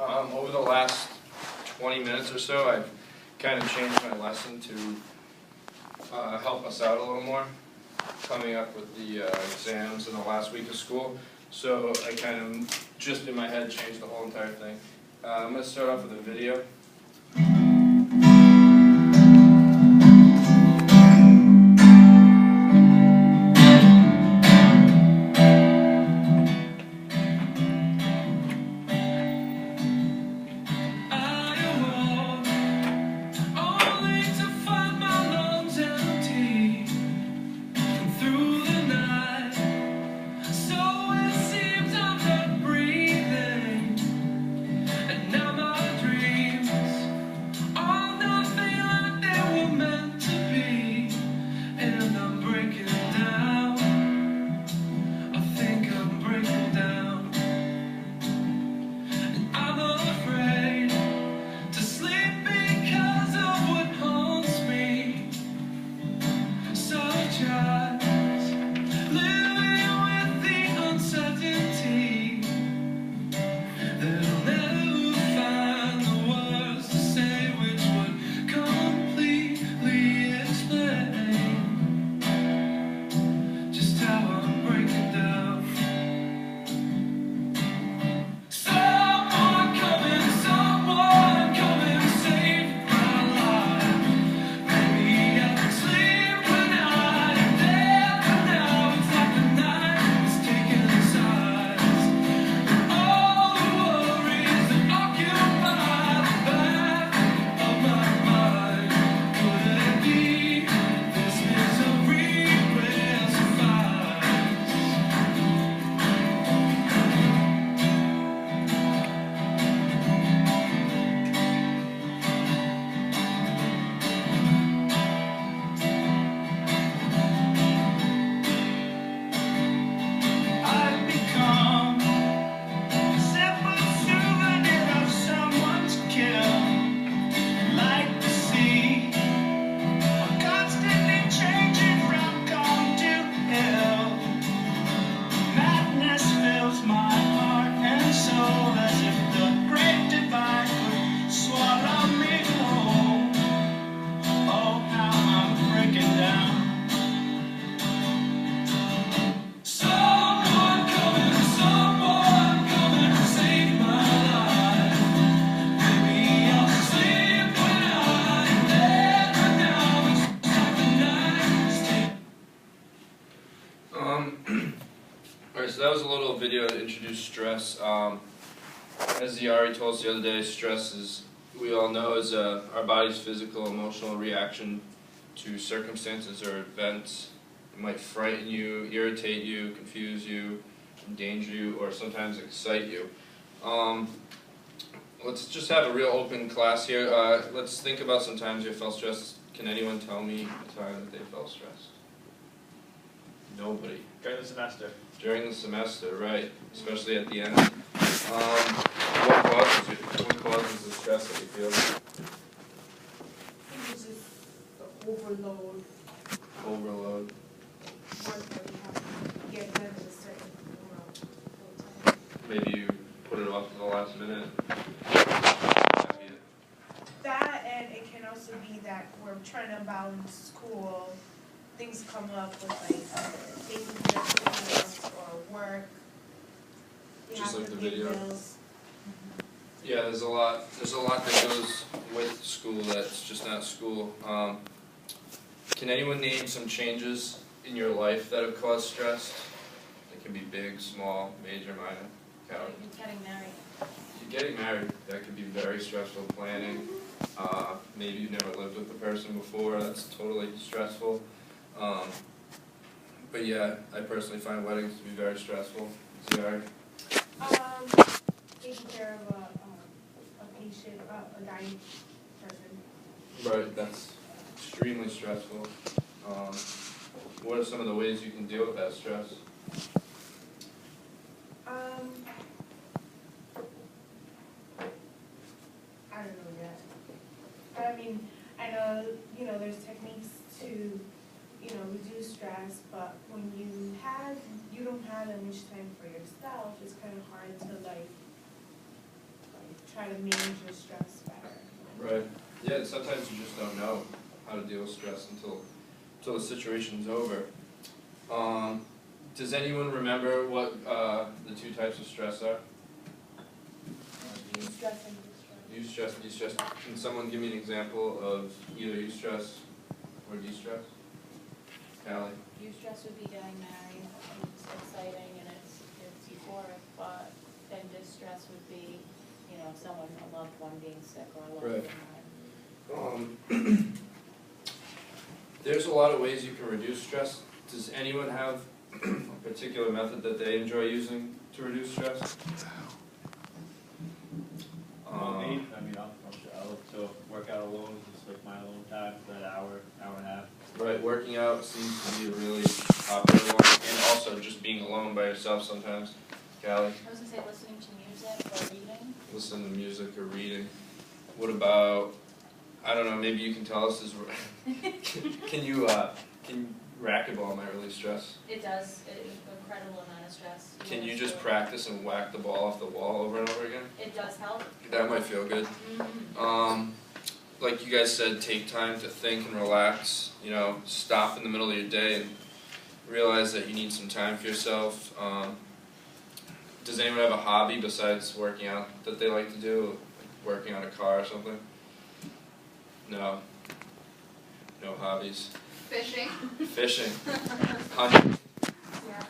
Over the last 20 minutes or so, I've kind of changed my lesson to help us out a little more, coming up with the exams in the last week of school. So I kind of, just in my head, changed the whole entire thing. I'm going to start off with a video. Alright, so that was a little video to introduce stress. As Yari told us the other day, stress is, we all know, is our body's physical, emotional reaction to circumstances or events. It might frighten you, irritate you, confuse you, endanger you, or sometimes excite you. Let's just have a real open class here. Let's think about some times you felt stressed. Can anyone tell me a time that they felt stressed? Nobody. During the semester. During the semester, right. Especially at the end. What causes the stress that you feel? I think it's just the overload. Overload. Work that we have to get done in a certain amount of time. Maybe you put it off to the last minute. That, and it can also be that we're trying to balance school. Things come up with like taking care of business or work. We Just have like to the pay video. bills. Yeah, there's a lot that goes with school that's just not school. Can anyone name some changes in your life that have caused stress? It can be big, small, major, minor. Carol? Getting married. Getting married, that could be very stressful. Planning. Maybe you've never lived with the person before. That's totally stressful. But yeah, I personally find weddings to be very stressful. Zara? Taking care of a patient, a dying person. Right, that's extremely stressful. What are some of the ways you can deal with that stress? I don't know yet. But I mean, I know, there's techniques to, reduce stress, but when you don't have that much time for yourself, it's kind of hard to try to manage your stress better. Right. Yeah, sometimes you just don't know how to deal with stress until the situation's over. Does anyone remember what the two types of stress are? Stress and Eustress and de-stress. Can someone give me an example of either eustress or de-stress? Callie? Eustress would be getting married, it's exciting and it's euphoric, but then distress would be, you know, someone, a loved one being sick or a loved one. There's a lot of ways you can reduce stress. Does anyone have a particular method that they enjoy using to reduce stress? Me, I mean, I look to work out alone, just like my alone time for that hour and a half. Right, working out seems to be a really popular one, and also just being alone by yourself sometimes. Callie? I was gonna say listening to music or reading. Listen to music or reading. What about, I don't know, maybe you can tell us, can racquetball might relieve stress? It does, incredible amount of stress. Can you just practice and whack the ball off the wall over and over again? It does help. That might feel good. Like you guys said, take time to think and relax. You know, stop in the middle of your day and realize that you need some time for yourself. Does anyone have a hobby besides working out that they like to do? Like working on a car or something? No. No hobbies. Fishing. Fishing. Hunting. Yeah.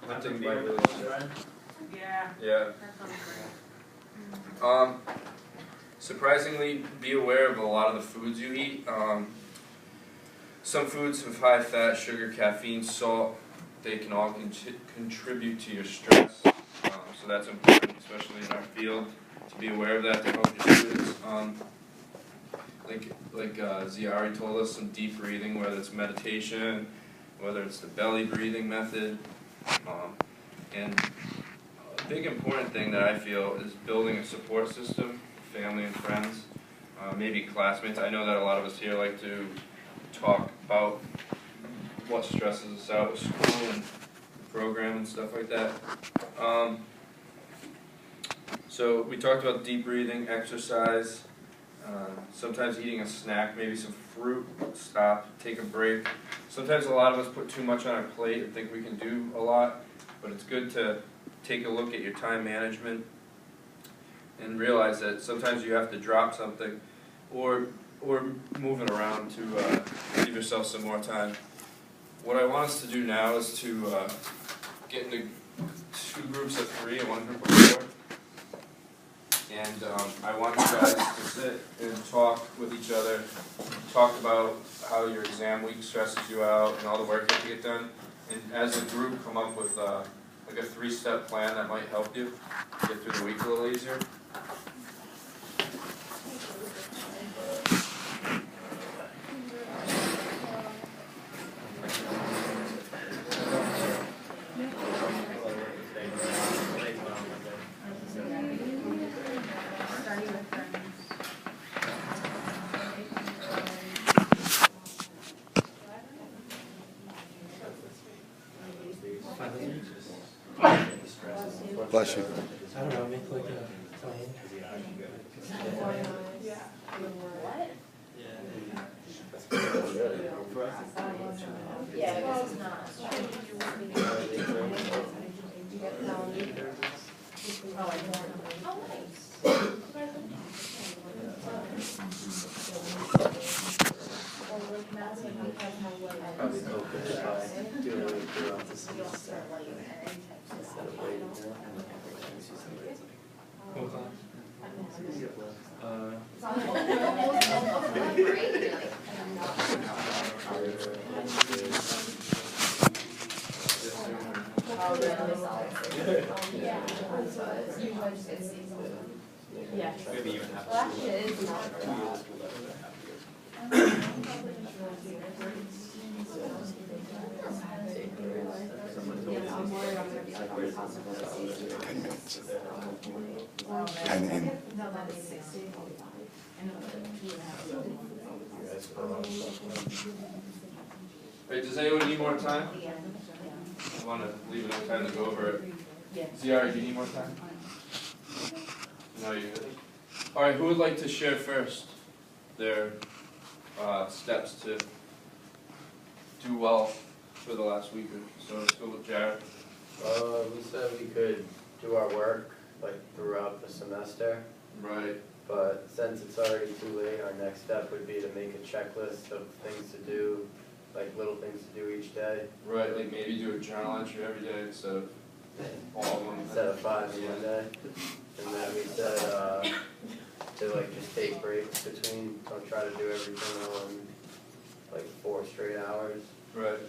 Hunting might really stress. Yeah. Yeah. That sounds great. Surprisingly, be aware of a lot of the foods you eat. Some foods have high fat, sugar, caffeine, salt. They can all contribute to your stress. So that's important, especially in our field, to be aware of that to help your students. Like Ziari told us, some deep breathing, whether it's meditation, whether it's the belly breathing method. And a big important thing that I feel is building a support system, family and friends, maybe classmates. I know that a lot of us here like to talk about what stresses us out with school and the program and stuff like that. So we talked about deep breathing, exercise, sometimes eating a snack, maybe some fruit, stop, take a break. Sometimes a lot of us put too much on our plate and think we can do a lot, but it's good to take a look at your time management and realize that sometimes you have to drop something or move it around to give yourself some more time. What I want us to do now is to get into 2 groups of 3 and 1 group of 4. And I want you guys to sit and talk with each other, talk about how your exam week stresses you out and all the work you have to get done. And as a group, come up with like a 3-step plan that might help you get through the week a little easier. Bless you. I don't know, make like a plan. Yeah, this is not. Oh, nice. What class? Yeah. Maybe even have Well, actually, it is not. And Alright, does anyone need more time? I want to leave enough time to go over it. ZR, do you need more time? No, you're good. Alright, who would like to share first their steps to do well for the last week or so? Let's go with Jared. We said we could do our work like throughout the semester, Right. but since it's already too late, our next step would be to make a checklist of things to do, like little things to do each day, Right, like maybe do a journal entry every day instead of all of them. instead of 5 in one day. And then we said, to like just take breaks between, don't try to do everything on like 4 straight hours. Right.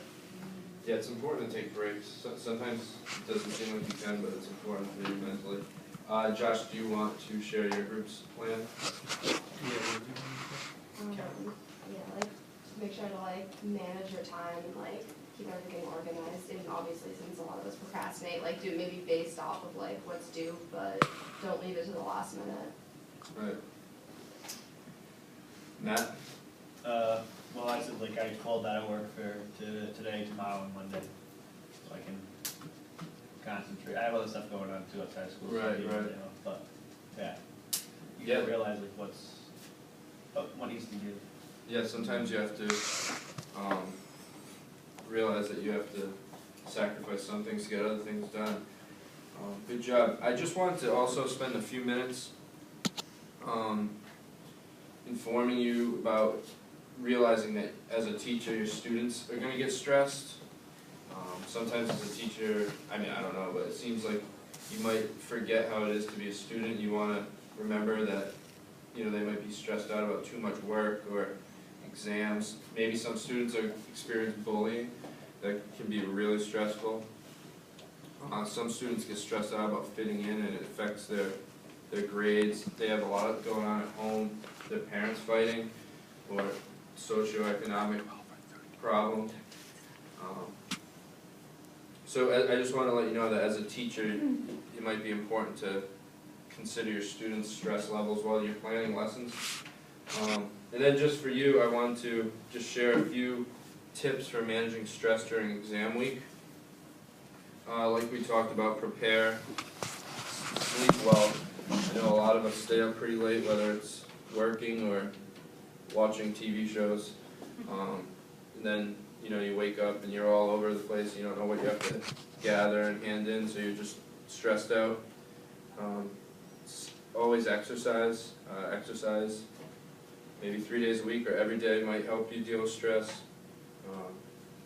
Yeah, it's important to take breaks. Sometimes it doesn't seem like you can, but it's important for you mentally. Josh, do you want to share your group's plan? Yeah, like, make sure to like manage your time and like keep everything organized, and obviously since a lot of us procrastinate, like do it maybe based off of like what's due, but don't leave it to the last minute. Right. Matt? Well, I said, like, I called out of work for today, tomorrow, and Monday, so I can concentrate. I have other stuff going on too outside school, so Right, you right. know, but, yeah. You Yeah. gotta realize, like, what needs to give. Yeah, sometimes you have to realize that you have to sacrifice some things to get other things done. Good job. I just wanted to also spend a few minutes informing you about realizing that as a teacher, your students are gonna get stressed. Sometimes as a teacher, I mean, I don't know, but it seems like you might forget how it is to be a student. You wanna remember that, you know, they might be stressed out about too much work or exams. Maybe some students are experiencing bullying that can be really stressful. Some students get stressed out about fitting in and it affects their grades. They have a lot going on at home, their parents fighting, or socioeconomic problem. So I just want to let you know that as a teacher, it might be important to consider your students' stress levels while you're planning lessons. And then just for you, I want to just share a few tips for managing stress during exam week. Like we talked about, prepare, sleep well. I know a lot of us stay up pretty late, whether it's working or watching TV shows. And then, you know, you wake up and you're all over the place, you don't know what you have to gather and hand in, so you're just stressed out. Always exercise, maybe 3 days a week or every day might help you deal with stress.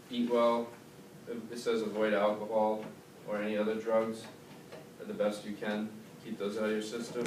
Eat well. It says avoid alcohol or any other drugs the best you can. Keep those out of your system.